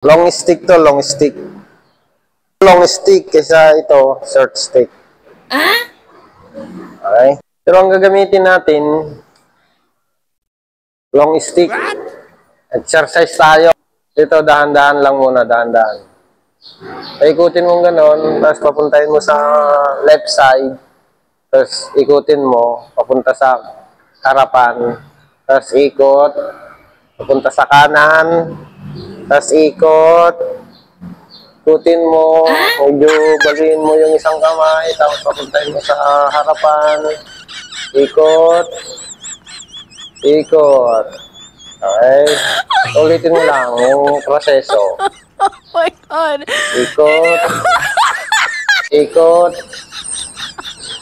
Long stick to, long stick. Long stick kaysa ito, short stick. Okay. Pero ang gagamitin natin, long stick. Exercise tayo. Dito, dahan-dahan lang muna, dahan-dahan. Ikutin mo gano'n, tapos papuntahin mo sa left side. Tapos ikutin mo, papunta sa harapan. Tapos ikot, papunta sa kanan. Tapos ikot. Ikutin mo, medyo baluin mo yung isang kamay. Tapos papuntahin mo sa harapan. Ikot. Ikot. Okay. Ulitin mo lang yung proseso. Oh my God. Ikot. Ikot.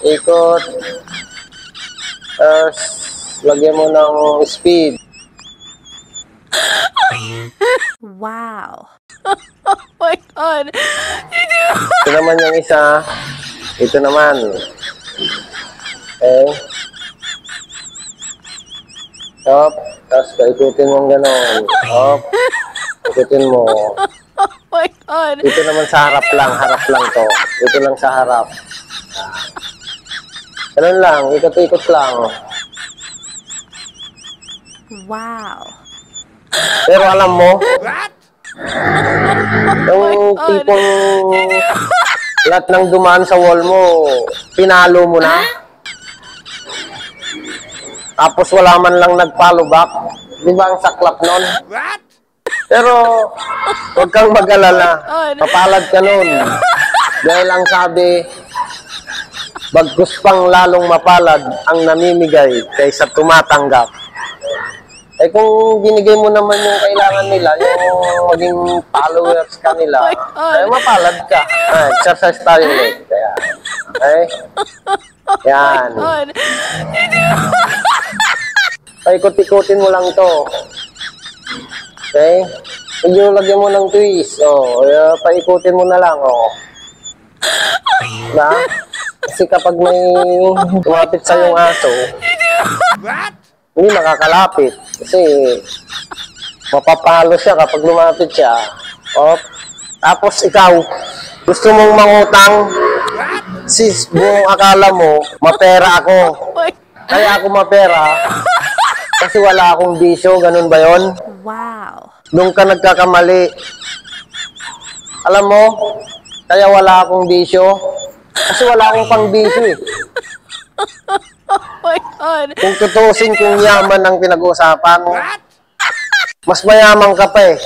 Ikot. Tapos, lagyan mo ng speed. Wow. Oh my God. Ito naman yung isa. Ito naman. Okay. Stop. Tapos, ikutin mo gano'n. Stop. Ikutin mo. Oh my God. Ito naman sa harap lang to. Ito lang sa harap. Ganun lang, ikot-ikot lang. Wow. Pero alam mo, yung tipong lahat ng dumaan sa wall mo, pinalo mo na. Tapos wala man lang nag-follow back. Di ba ang saklap nun? Pero, huwag kang mag-alala. Mapalad ka nun. Dahil ang sabi, bagkus pang lalong mapalad ang namimigay kaysa tumatanggap. Eh kung binigay mo naman yung kailangan nila, yung maging followers ka nila, eh mapalad ka. Exercise tayo ulit. Kaya, okay? Yan. Paikot-ikutin mo lang to. Okay? Medyo lagyan mo ng twist. Paikutin mo na lang. Diba? Kasi kapag may lumapit sa yung aso, hindi makakalapit. Kasi mapapalo siya kapag lumapit siya. Tapos ikaw, gusto mong mangutang, sis, buong akala mo, mapera ako. Kaya ako mapera, kasi wala akong bisyo, ganun ba yon? Wow. Doon ka nagkakamali. Alam mo, kaya wala akong bisyo, kasi wala akong pang bisyo eh. Oh my God. Kung tutusin kung yaman ang pinag-uusapan, mas mayaman ka pa eh.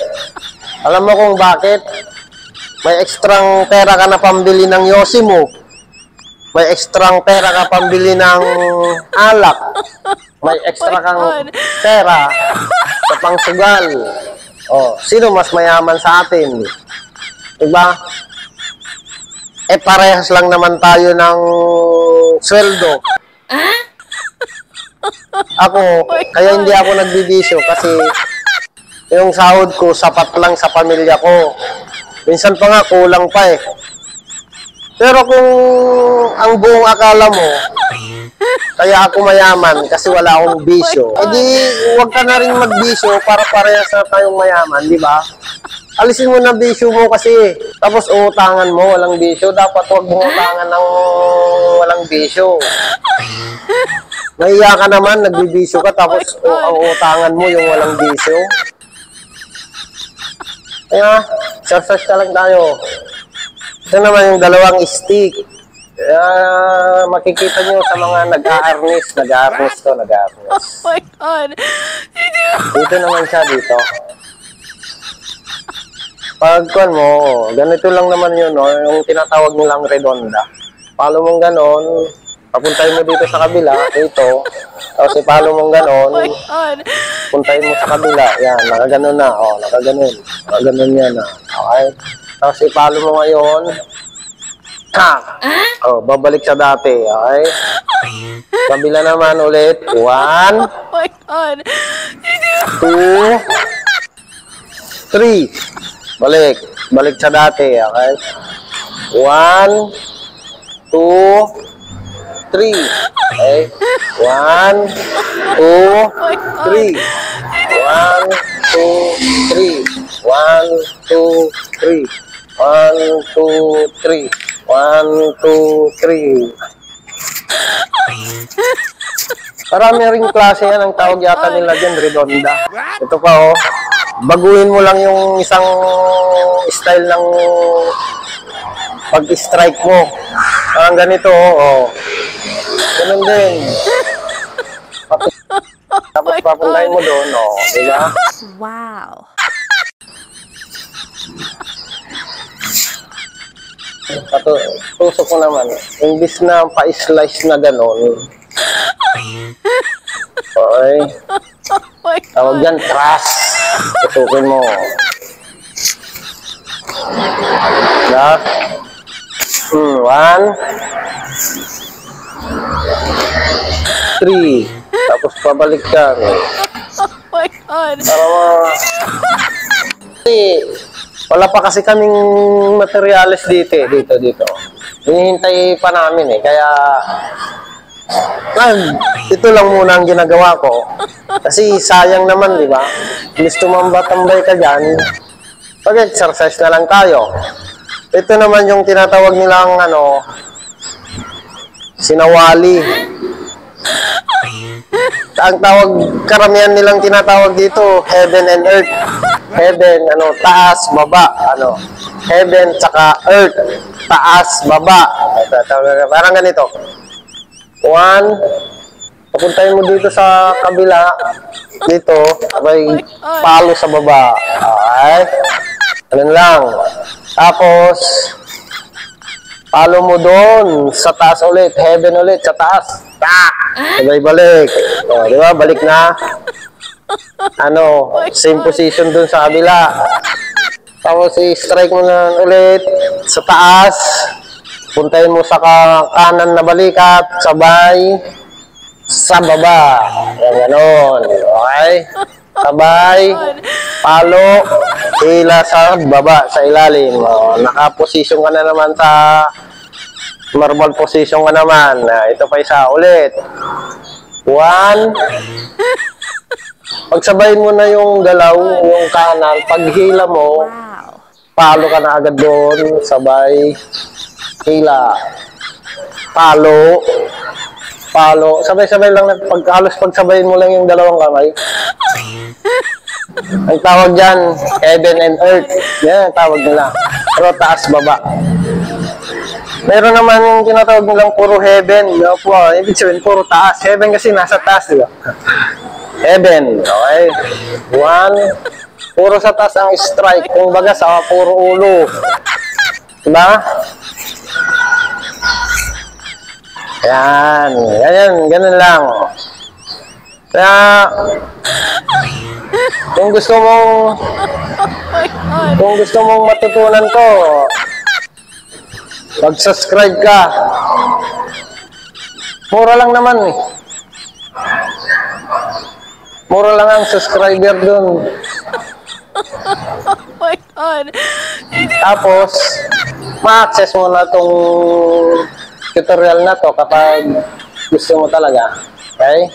Alam mo kung bakit? May ekstrang pera ka na pambili ng yosi mo. May ekstrang pera ka pambili ng alak. May ekstra kang pera sa pangsugal. Sino mas mayaman sa atin? Diba? Eh parehas lang naman tayo ng sweldo. Ako, kaya hindi ako nagbibisyo kasi yung sahod ko sapat lang sa pamilya ko. Minsan pa nga kulang pa eh. Pero kung ang buong akala mo, kaya ako mayaman kasi wala akong bisyo, edi huwag ka na rin magbisyo para parehas na tayong mayaman, di ba? Alisin mo na bisyo mo kasi, tapos uutangan mo, walang bisyo. Dapat huwag mo utangan ng walang bisyo. Nahiya ka naman, nagbibisyo ka, tapos ang utangan mo yung walang bisyo. Kaya, exercise ka lang tayo. Ito naman yung dalawang stick. Makikita nyo sa mga nag-a-harness. Nag-a-harness to, nag-a-harness. Oh my God. Dito naman siya, dito. Pagkuhan mo, ganito lang naman yun, no? Yung tinatawag nilang redonda. Palo mong ganon, papuntahin mo dito sa kabila, ito. Tapos ipalo mong ganon, puntahin mo sa kabila, yan, nakaganon na, nakaganon. Nakaganon yan, okay? Tapos ipalo mo ngayon, babalik sa dati, okay? Kabila naman ulit, 1, 2, 3. Balik sa dati, okay? 1, 2, 3. Okay? 1, 2, 3. 1, 2, 3. 1, 2, 3. 1, 2, 3. 1, 2, 3. Marami ring klase yan. Ang tawag yata nila dyan, redonda. Ito pa, oh. Baguhin mo lang yung isang style ng pag-strike mo. Parang ganito, oh. Ganun din. Tapos papuntahin mo doon, oh. Diba? Wow. Tusok ko naman. Imbis na pa-slice na gano'n. Okay. Tawag yan, crush. Tusukin mo. Na? 1, 3. Tapos pabalik ka. Oh my God. Wala pa kasi kaming materials dito. Hinihintay pa namin eh. Kaya, ito lang muna ang ginagawa ko. Kasi sayang naman, di ba? Imbis tumamba-tambay ka dyan, pag-exercise na lang tayo. Ito naman yung tinatawag nilang, sinawali. Ang tawag, karamihan nilang tinatawag dito, heaven and earth. Heaven, taas, baba. Heaven, tsaka earth. Taas, baba. Parang ganito. 1, papuntahin mo dito sa kabila. Dito, may palo sa baba. Okay? Ganun lang. Tapos, palo mo doon. Sa taas ulit. Heaven ulit. Sa taas. Sabay balik. O, di ba? Balik na. Same position doon sa kabila. Tapos, i-strike mo na ulit. Sa taas. Puntahin mo sa kanan na balikat, sabay, sa baba. Yan, gano'n. Okay? Sabay, palo, hila sa baba, sa ilalim. Naka-position ka na naman sa normal position ka naman. Ito pa isa ulit. 1. Pagsabayin mo na yung galaw, yung kanan, paghila mo, palo ka na agad doon, sabay, hila, palo, sabay-sabay lang, halos pagsabayin mo lang yung dalawang kamay. Ang tawag dyan, heaven and earth. Yan ang tawag nila. Pero taas, baba. Meron naman yung tinatawag nilang puro heaven. Ibig sabihin, puro taas. Heaven kasi nasa taas, di ba? Heaven, okay? 1, puro sa taas ang strike. Kung baga sa puro ulo. Diba? Yan. Ganun lang. Kaya, kung gusto mong matutunan ko, mag-subscribe ka. Mura lang naman eh. Mura lang ang subscriber dun. Oh my God. Tapos, ma-access mo na itong tutorial na to kapag gusto mo talaga. Okay?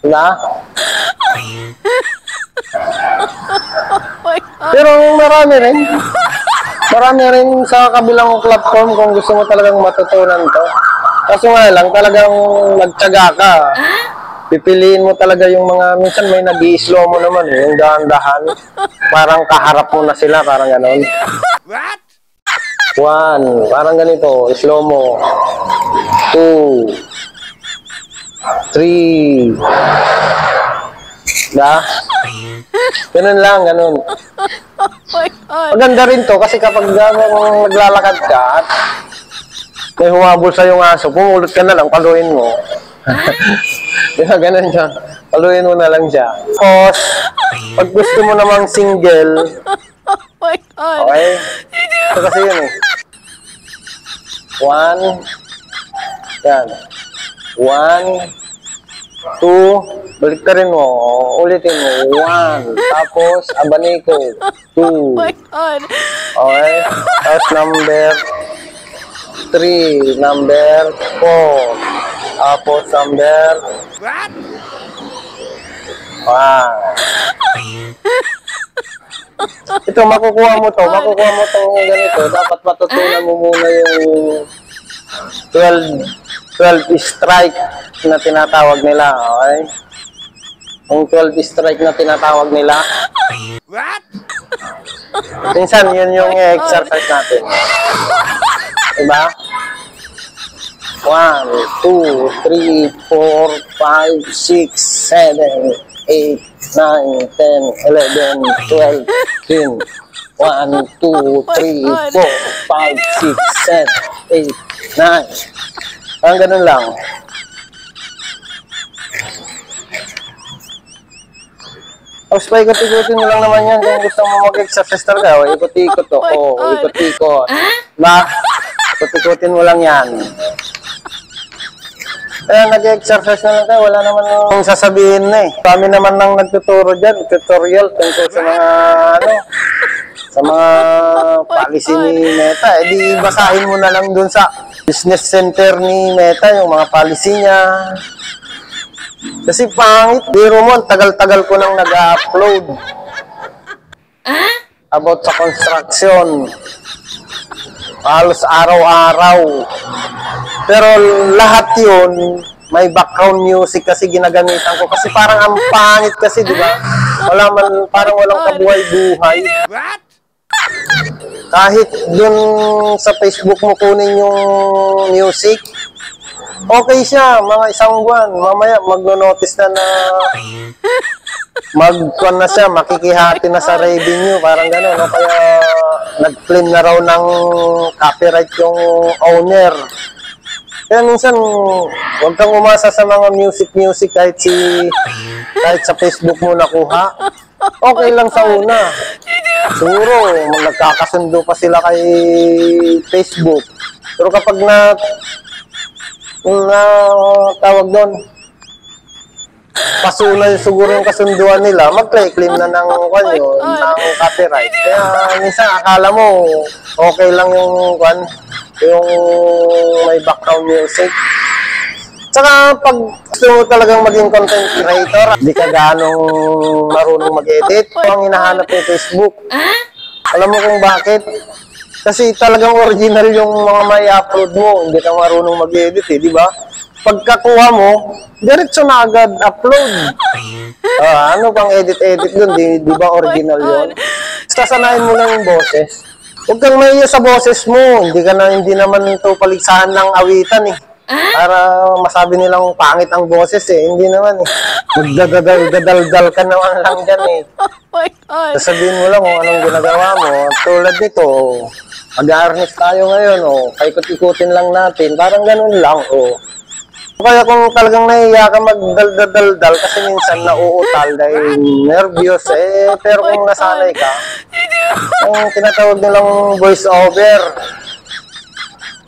Diba? Pero marami rin sa kabilang platform kung gusto mo talagang matutunan to. Kaso nga lang, talagang nagtyaga ka. Pipiliin mo talaga yung mga, minsan may nag-i-slow mo naman yung dahan-dahan. Parang kaharap mo na sila, parang ganon. What? 1, parang ganito, slow mo. 2, 3. Da? Ganun lang, ganun. Oh my God. Maganda rin to kasi kapag naglalakad ka at may humabol sa yung aso, pumulot ka na lang, paluin mo. Diba, ganun siya. Paluin mo na lang siya. Tapos, pag gusto mo namang single, Oh my God. okay? Ito kasi yun eh. 1, yan. 1, 2, balik ka rin mo. Ulitin mo. 1, tapos abaniko. 2, Oh my God. okay? Tapos number 3, number 4, tapos number What? 1. Ito, makukuha mo to ganito. Dapat matutunan mo muna yung 12 strike na tinatawag nila, okay? Yung 12 strike na tinatawag nila. What? Minsan, yun yung exercise natin. Diba? 1, 2, 3, 4, 5, 6, 7, 8, 9, 10, 11, 12, 13. 1, 2, 3, 4, 5, 6, 7, 8, 9. Parang ganun lang. Tapos pa ikot-ikotin mo lang naman yan kung gusto mo mag-exercise talaga. Ikot-ikot to. Ikot-ikot. Ikot-ikotin mo lang yan. Kaya nag-exercise na lang tayo, wala naman yung sasabihin na eh. Kami naman nang nagtuturo dyan, tutorial tungkol sa mga sa mga policy ni Meta. Eh di basahin mo na lang dun sa business center ni Meta yung mga policy niya. Kasi pangit, biro mo, tagal-tagal ko nang nag-upload about sa construction. Halos araw-araw. Pero lahat yun, may background music kasi ginagamitan ko. Kasi parang ang pangit kasi, di ba? Parang walang kabuhay-buhay. Kahit dun sa Facebook mo kunin yung music, okay siya, mga isang buwan. Mamaya magno-notice na magkuhan na siya, makikihati na sa revenue, parang gano'n. No? Kaya nag-claim na raw ng copyright yung owner. Kaya minsan, huwag kang umasa sa mga music kahit sa Facebook mo nakuha. Okay lang sa una. Siguro, nagkakasundo pa sila kay Facebook. Pero kapag tawag doon, pasunay siguro yung kasunduan nila, mag-claim na ng copyright. Kaya minsan akala mo okay lang yung may background music. Tsaka pag gusto mo talagang maging content creator, di ka ganong marunong mag-edit, ang hinahanap yung Facebook. Alam mo kung bakit? Kasi talagang original yung mga may upload mo, hindi ka marunong mag-edit eh, di ba? Pagkakuha mo, diretso na agad upload. Ano pang edit-edit dun, di ba original yun? Sasanayin mo lang yung boses. Huwag kang maiya sa boses mo, hindi naman ito paligsahan ng awitan eh. Para masabi nilang pangit ang boses eh, hindi naman eh. Nagdadal-dal ka naman lang dyan eh. Sasabihin mo lang kung anong ginagawa mo. Tulad nito, mag-harness tayo ngayon, paikot-ikutin lang natin, parang ganun lang, Kaya kung talagang nahiya ka magdal-dal kasi minsan nauutal dahil nervyos, pero kung nasanay ka, yung tinatawag nilang voice over,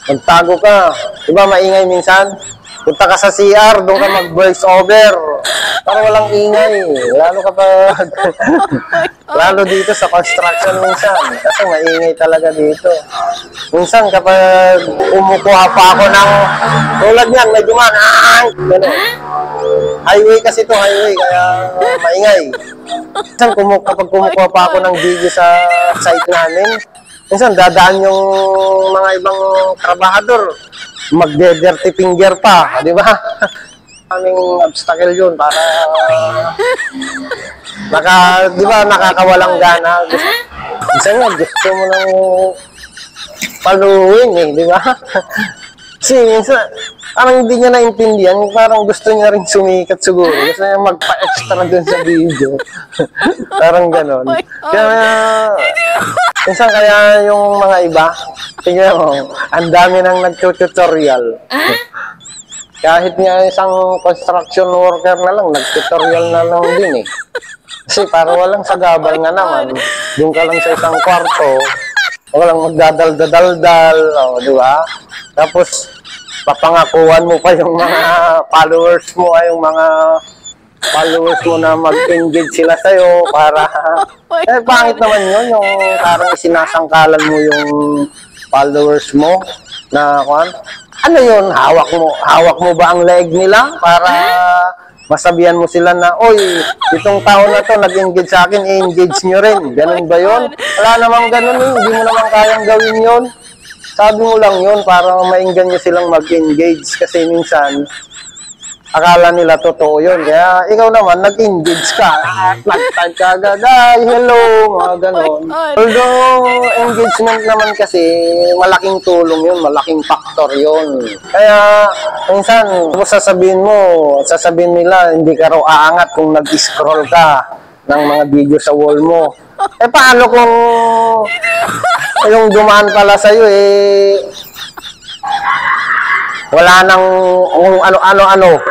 magtago ka, diba maingay minsan? Punta ka sa CR, doon ka mag-voice over. Para walang ingay. Lalo dito sa construction minsan. Kasi maingay talaga dito. Minsan kapag umukuha pa ako ng tulad niyan, medyo highway kasi to highway, kaya maingay. Minsan kapag kumukuha pa ako ng video sa site namin, minsan dadaan yung mga ibang trabahador, magde-dirty finger pa, di ba? Aming obstacle yun para di ba, nakakawalang gana. Minsan nga, gusto mo nang paluin eh, di ba? Kasi minsan, parang hindi niya naintindihan, parang gusto niya rin sumikat siguro. Gusto niya magpa-extra dun sa video. Parang ganon. Kaya, minsan kaya yung mga iba, tingnan mo, ang dami nang nag-tutorial. Kahit nga isang construction worker na lang, nag-tutorial na lang din eh. Kasi para walang sagabal nga naman, doon ka lang sa isang kwarto, walang magdadal-dal-dal, di ba? Tapos, papangakuan mo pa yung mga followers mo, na mag-engage sila sa'yo para, pangit naman yun, yung parang isinasangkalan mo yung followers mo na, ano yun, hawak mo ba ang leg nila para masabihan mo sila na, oy, itong tao na to, nag-engage sa akin, i-engage nyo rin. Ganun ba yun? Wala namang ganun eh. Hindi mo naman kayang gawin yun. Sabi mo lang yun para mainggan nyo silang mag-engage. Kasi minsan, akala nila totoo yun. Kaya ikaw naman, nag-engage ka. Nag-type ka agad, ay, hello, mga ganon. Although, engagement naman kasi, malaking tulong yun, malaking factor yun. Kaya, minsan, kung sasabihin nila, hindi ka raw aangat kung nag-scroll ka ng mga video sa wall mo. Eh, paano kung yung dumaan pala sa'yo, wala nang ano-ano.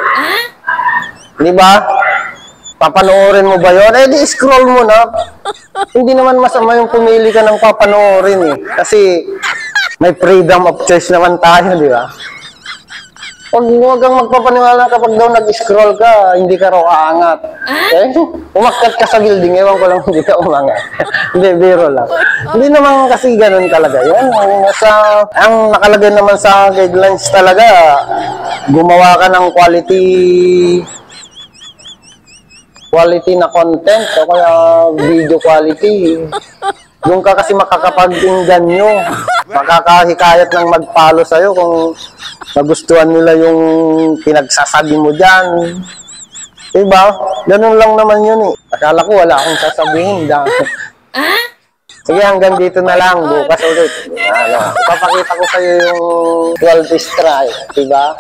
Di ba? Papanoorin mo ba yun? Eh, di-scroll mo na. Hindi naman masama yung pumili ka ng papanoorin eh. Kasi may freedom of choice naman tayo, di ba? Huwag kang magpapaniwala kapag daw nag-scroll ka, hindi ka raw aangat. Eh, umakyat ka sa building, ewan ko lang hindi ka umangat. Hindi, biro lang. Hindi naman kasi ganun talaga yan. Ang nakalagay naman sa guidelines talaga, gumawa ka ng quality na content o kaya video quality. Doon ka kasi makakapag-inggan nyo. Makakahikayat ng mag-follow sa'yo kung nagustuhan nila yung pinagsasabi mo dyan. Diba? Ganun lang naman yun eh. Akala ko wala akong sasabihin. Sige, hanggang dito na lang. Bukas ulit. Ipapakita ko sa'yo yung 12 strike. Diba?